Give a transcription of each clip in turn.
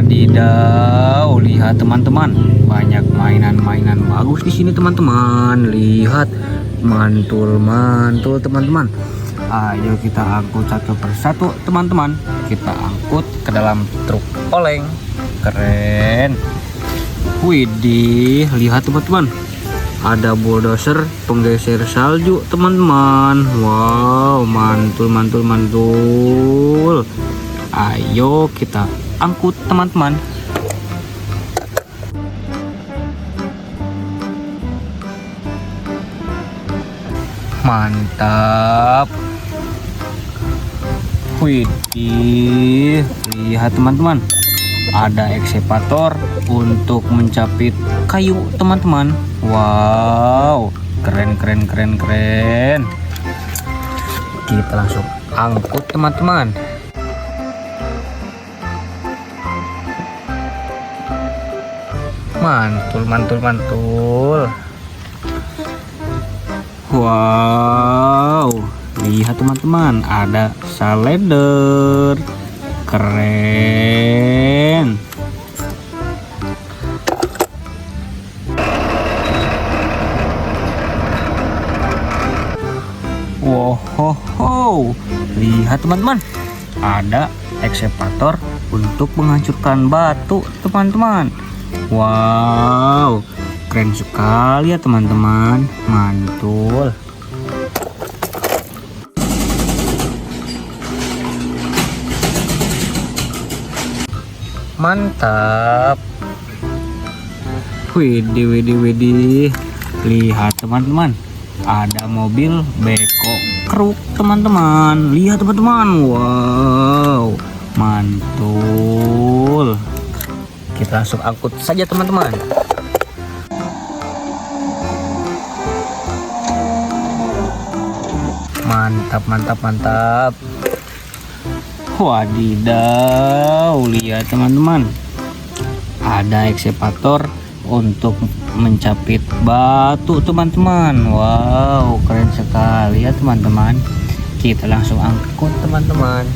Wadidaw, lihat teman-teman, banyak mainan-mainan bagus di sini teman-teman. Lihat, mantul-mantul teman-teman. Ayo kita angkut satu persatu teman-teman. Kita angkut ke dalam truk oleng. Keren. Widih, lihat teman-teman. Ada bulldozer penggeser salju teman-teman. Wow, mantul. Ayo kita angkut teman-teman. Mantap. Widih, lihat teman-teman. Ada ekskavator untuk mencapit kayu teman-teman. Wow, keren. Kita langsung angkut teman-teman. Mantul. Wow, lihat teman-teman, ada saleder. Keren. Wow, lihat teman-teman, ada ekskavator untuk menghancurkan batu teman-teman. Wow, keren sekali ya teman-teman, mantul. Mantap. Widih. Lihat teman-teman, ada mobil beko keruk teman-teman. Lihat teman-teman, wow, mantul. Kita langsung angkut saja teman-teman. Mantap. Wadidaw, lihat teman-teman, ada ekskavator untuk mencapit batu teman-teman. Wow, keren sekali ya teman-teman. Kita langsung angkut teman-teman.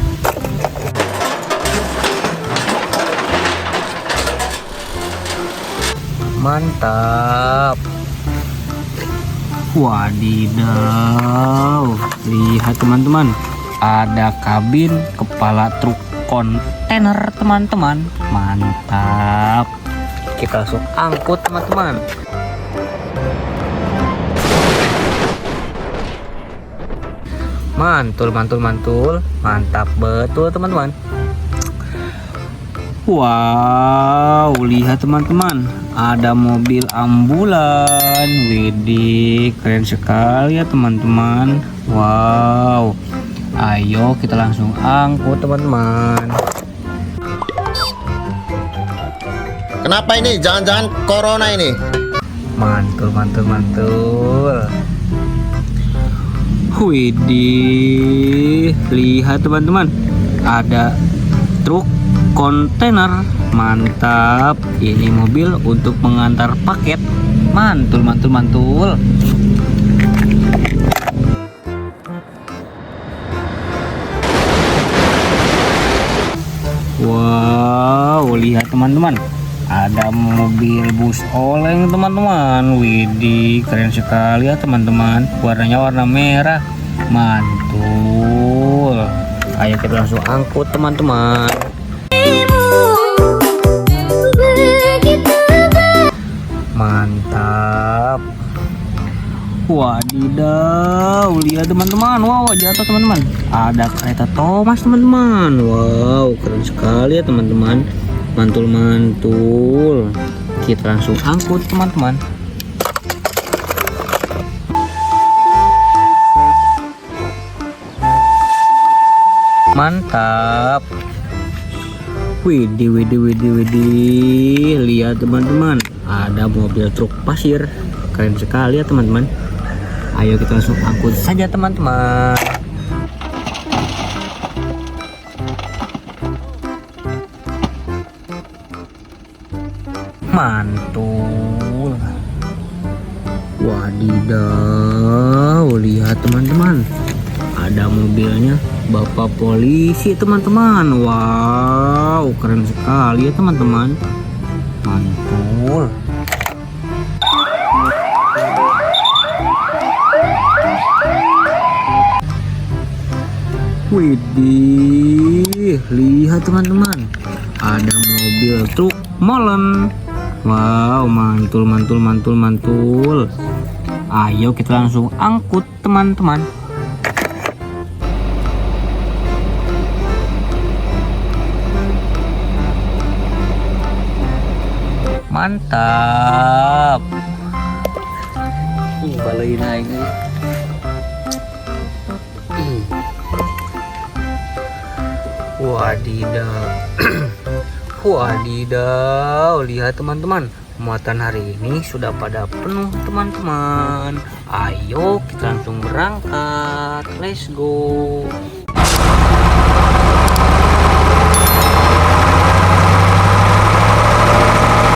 Mantap. Wadidaw, lihat teman-teman, ada kabin kepala truk kontainer teman-teman. Mantap. Kita langsung angkut teman-teman. Mantul. Mantap betul teman-teman. Wow, lihat teman-teman, ada mobil ambulan. Widih, keren sekali ya teman-teman. Wow, ayo kita langsung angkut teman-teman. Kenapa ini? Jangan-jangan corona ini? Mantul. Widih, lihat teman-teman, ada truk kontainer. Mantap, ini mobil untuk mengantar paket. Mantul. Wow, lihat teman-teman, ada mobil bus oleng teman-teman. Widih, keren sekali ya teman-teman. Warnanya warna merah. Mantul. Ayo kita langsung angkut teman-teman. Mantap. Wadidaw, lihat teman-teman. Wow, jatuh teman-teman. Ada kereta Thomas teman-teman. Wow, keren sekali ya teman-teman. Mantul. Kita langsung angkut teman-teman. Mantap. Widih. Lihat teman-teman, ada mobil truk pasir. Keren sekali ya teman-teman. Ayo kita langsung angkut saja teman-teman. Mantul. Wadidaw, lihat teman-teman, ada mobilnya Bapak polisi teman-teman. Wow, keren sekali ya teman-teman. Mantul. Widih, lihat teman-teman, ada mobil truk molen. Wow, mantul mantul mantul mantul. Ayo kita langsung angkut teman-teman. Mantap. Balai naik. Wadidaw. Wadidaw, lihat teman-teman, muatan hari ini sudah pada penuh teman-teman. Ayo kita langsung berangkat, let's go.